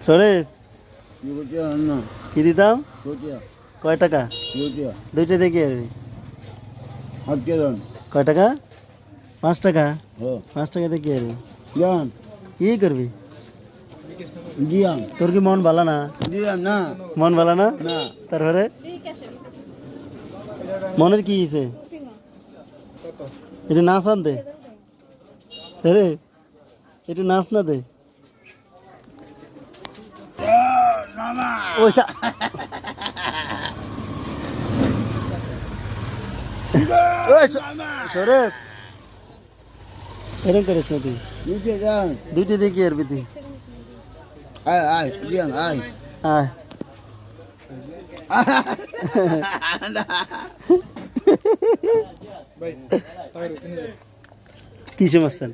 শরীফ কি দিতাম? কয় টাকা? দুইটা দেখি আর কয় টাকা? 5 টাকা। 5 টাকা দেখি আর কি করবি? তোর কি মন ভালো না? মন ভালো না? তারপরে মনের কি হয়েছে? একটু নাচ আন দে রে, একটু নাচ না দে। ওইসা শরীফ এরকম করিস না তুই। দুইটা দেখি আর বিধি আয় কি সমস্যা?